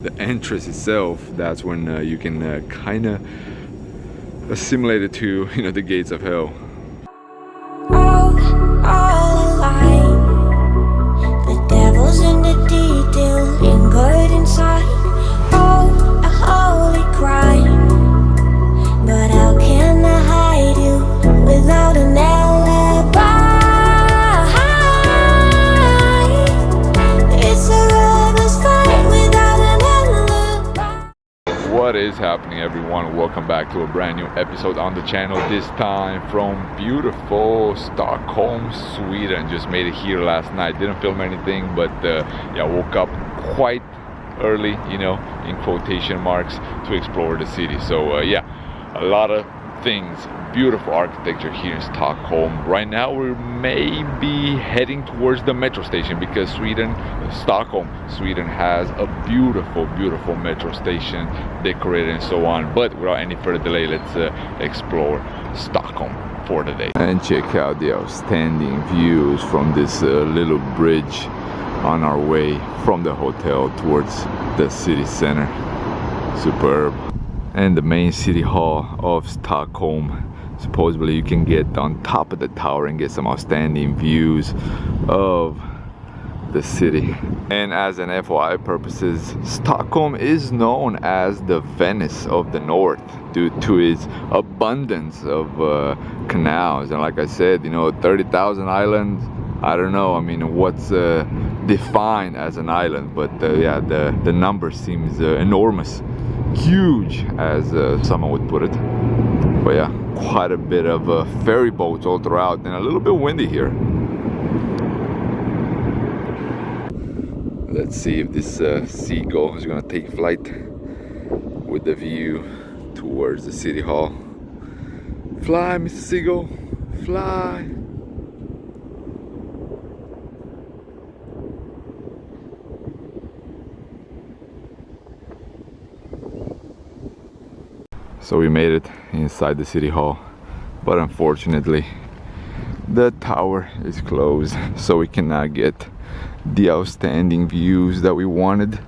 The entrance itself, that's when you can kind of assimilate it to, the gates of hell. All alive. The devil's in the detail, lingered inside. Oh, a holy crime. But how can I hide you without an alibi? It's a lover's fight without an alibi. What is happening, everyone? Welcome back to a brand new episode on the channel, this time from beautiful Stockholm, Sweden. Just made it here last night, didn't film anything, but yeah, woke up quite early, in quotation marks, to explore the city. So yeah, a lot of things, beautiful architecture here in Stockholm. Right now we may be heading towards the metro station because Stockholm, Sweden has a beautiful metro station decorated and so on. But without any further delay, let's explore Stockholm for the day. And check out the outstanding views from this little bridge on our way from the hotel towards the city center. Superb. And the main city hall of Stockholm. Supposedly you can get on top of the tower and get some outstanding views of the city. And as an FYI purposes, Stockholm is known as the Venice of the North due to its abundance of canals. And like I said, 30,000 islands. I don't know, what's defined as an island, but yeah, the number seems enormous. Huge, as someone would put it. But yeah, quite a bit of ferry boats all throughout, and a little bit windy here. Let's see if this seagull is gonna take flight with the view towards the city hall. Fly, Mr. Seagull, fly. So we made it inside the city hall, but unfortunately the tower is closed, so we cannot get the outstanding views that we wanted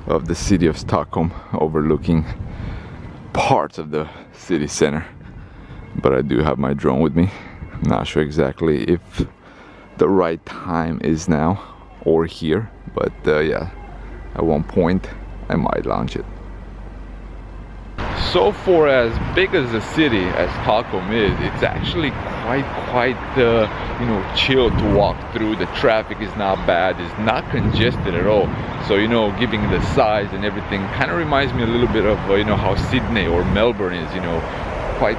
of the city of Stockholm, overlooking parts of the city center. But I do have my drone with me. I'm not sure exactly if the right time is now or here, but yeah, at one point I might launch it. So for as big as the city as Stockholm is, it's actually quite chill to walk through. The traffic is not bad, it's not congested at all. So giving the size and everything, kind of reminds me a little bit of how Sydney or Melbourne is. Quite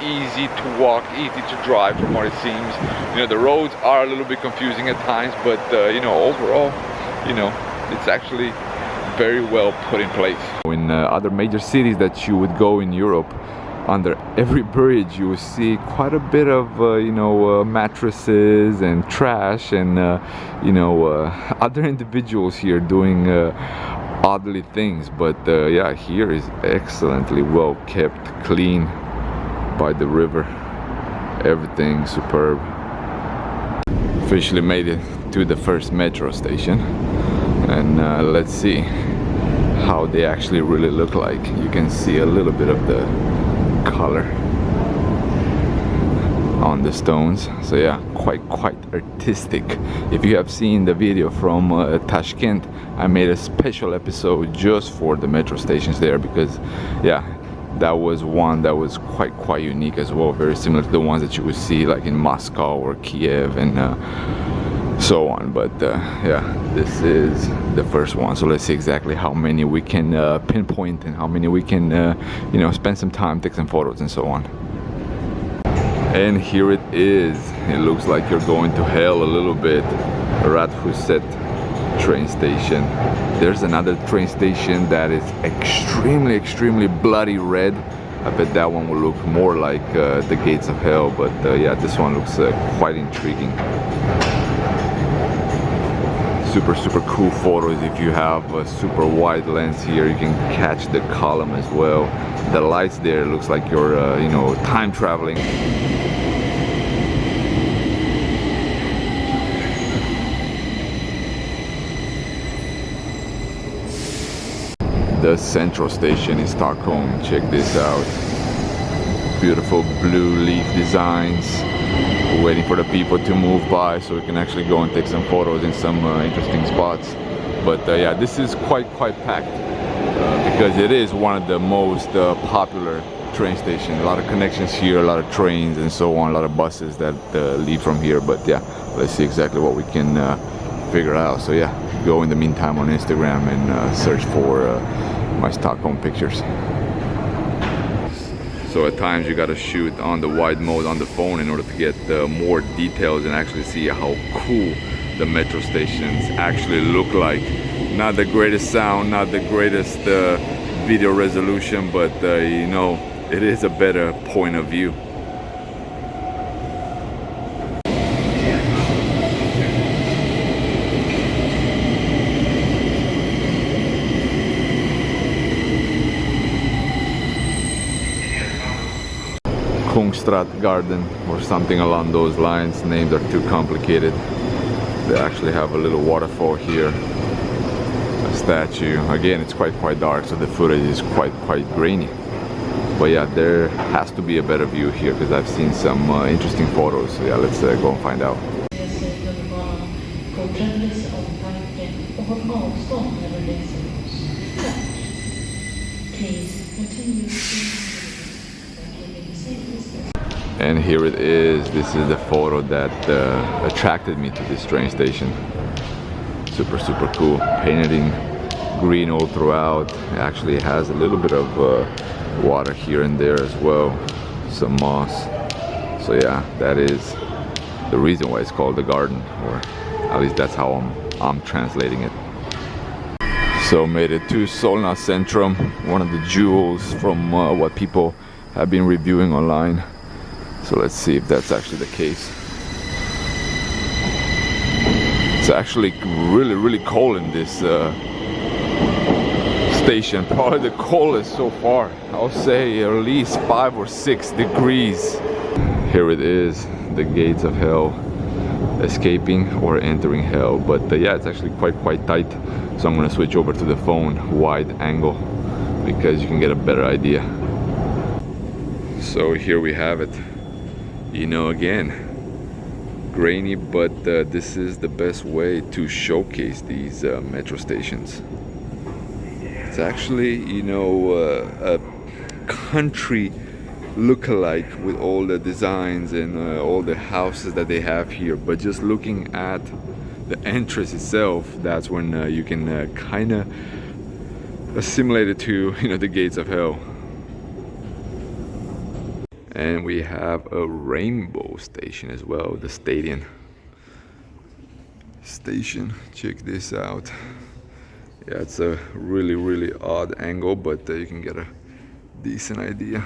easy to walk, easy to drive from what it seems. The roads are a little bit confusing at times, but overall, it's actually very well put in place. In other major cities that you would go in Europe, under every bridge you will see quite a bit of mattresses and trash and other individuals here doing oddly things. But yeah, here is excellently well kept, clean by the river. Everything superb. Officially made it to the first metro station, and let's see how they actually really look like. You can see a little bit of the color on the stones. So yeah, quite artistic. If you have seen the video from Tashkent, I made a special episode just for the metro stations there, because yeah, that was one that was quite unique as well, very similar to the ones that you would see like in Moscow or Kiev and so on. But yeah, this is the first one, so let's see exactly how many we can pinpoint and how many we can spend some time, take some photos and so on. And here it is. It looks like you're going to hell a little bit. Radhuset train station. There's another train station that is extremely bloody red. I bet that one will look more like the gates of hell, but yeah, this one looks quite intriguing. Super cool photos. If you have a super wide lens here, you can catch the column as well. The lights there looks like you're time traveling. the central station in Stockholm. Check this out. Beautiful blue leaf designs. We're waiting for the people to move by so we can actually go and take some photos in some interesting spots. But yeah, this is quite packed because it is one of the most popular train stations. A lot of connections here, a lot of trains and so on, a lot of buses that leave from here. But yeah, let's see exactly what we can figure out. So yeah, go in the meantime on Instagram and search for my Stockholm pictures. So at times you gotta shoot on the wide mode on the phone in order to get more details and actually see how cool the metro stations actually look like. Not the greatest sound, not the greatest video resolution, but you know, it is a better point of view. Strat garden or something along those lines. Names are too complicated. They actually have a little waterfall here, a statue. Again, it's quite dark, so the footage is quite grainy. But yeah, there has to be a better view here because I've seen some interesting photos. So yeah, let's go and find out. And here it is. This is the photo that attracted me to this train station. Super cool. Painted in green all throughout. It actually has a little bit of water here and there as well. Some moss. So yeah, that is the reason why it's called the garden, or at least that's how I'm translating it. So made it to Solna Centrum, one of the jewels from what people have been reviewing online. So let's see if that's actually the case. It's actually really cold in this station. Probably the coldest so far. I'll say at least 5 or 6 degrees. Here it is, the gates of hell. Escaping or entering hell. But yeah, it's actually quite tight. So I'm gonna switch over to the phone wide angle because you can get a better idea. So here we have it. You know, again, grainy, but this is the best way to showcase these metro stations. It's actually, you know, a country look-alike with all the designs and all the houses that they have here. But just looking at the entrance itself, that's when you can kind of assimilate it to, you know, the gates of hell. And we have a rainbow station as well, the Stadium station. Check this out. Yeah, it's a really odd angle, but you can get a decent idea.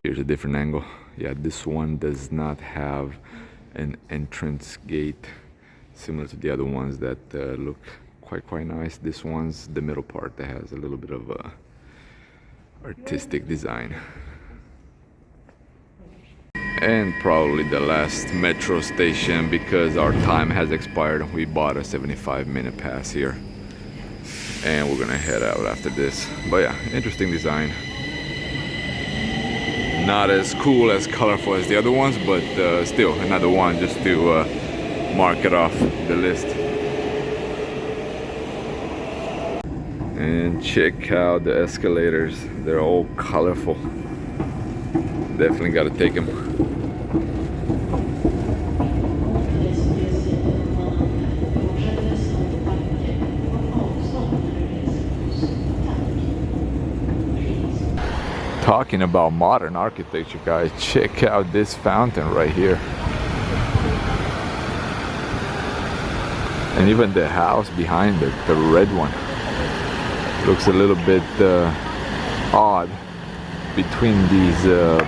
Here's a different angle. Yeah, this one does not have an entrance gate similar to the other ones that look quite nice. This one's the middle part that has a little bit of artistic design. And probably the last metro station because our time has expired. We bought a 75-minute pass here and we're gonna head out after this. But yeah, interesting design. Not as cool, as colorful as the other ones, but still another one just to mark it off the list. And check out the escalators. They're all colorful. Definitely got to take them. Talking about modern architecture, guys, check out this fountain right here. And even the house behind it, the red one, looks a little bit odd between these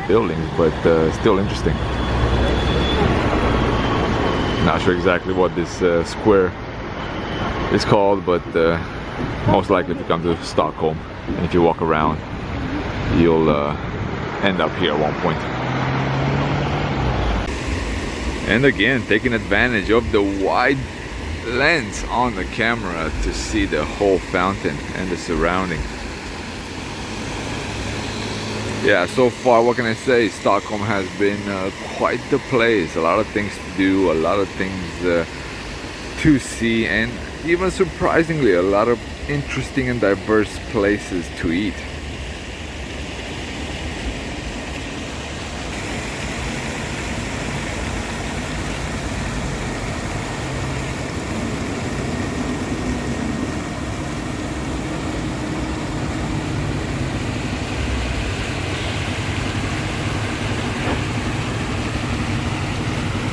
buildings, but still interesting. Not sure exactly what this square is called, but most likely if you come to Stockholm and if you walk around, you'll end up here at one point. And again, taking advantage of the wide lens on the camera to see the whole fountain and the surrounding. Yeah, so far, what can I say? Stockholm has been quite the place. A lot of things to do, a lot of things to see, and even surprisingly, a lot of interesting and diverse places to eat.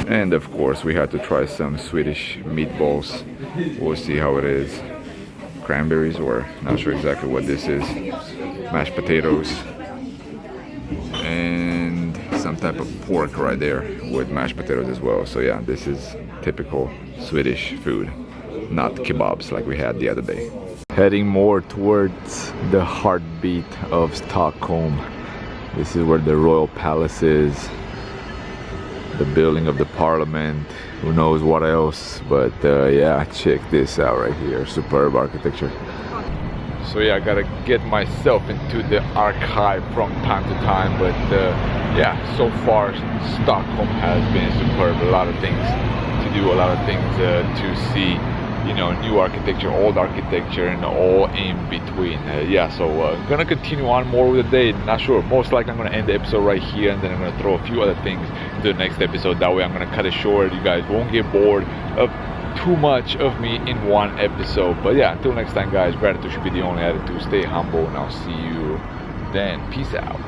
And of course we had to try some Swedish meatballs. We'll see how it is. Cranberries, or not sure exactly what this is. Mashed potatoes. And some type of pork right there with mashed potatoes as well. So yeah, this is typical Swedish food. Not kebabs like we had the other day. Heading more towards the heartbeat of Stockholm. This is where the royal palace is. The building of the parliament, who knows what else, but yeah, check this out right here. Superb architecture. So yeah, I gotta get myself into the archive from time to time, but yeah, so far Stockholm has been superb. A lot of things to do, a lot of things to see, you know, new architecture, old architecture, and all in between. Yeah, so gonna continue on more with the day. Not sure, most likely I'm gonna end the episode right here, and then I'm gonna throw a few other things into the next episode. That way I'm gonna cut it short. You guys won't get bored of too much of me in one episode. But yeah, until next time guys, gratitude should be the only attitude. Stay humble, and I'll see you then. Peace out.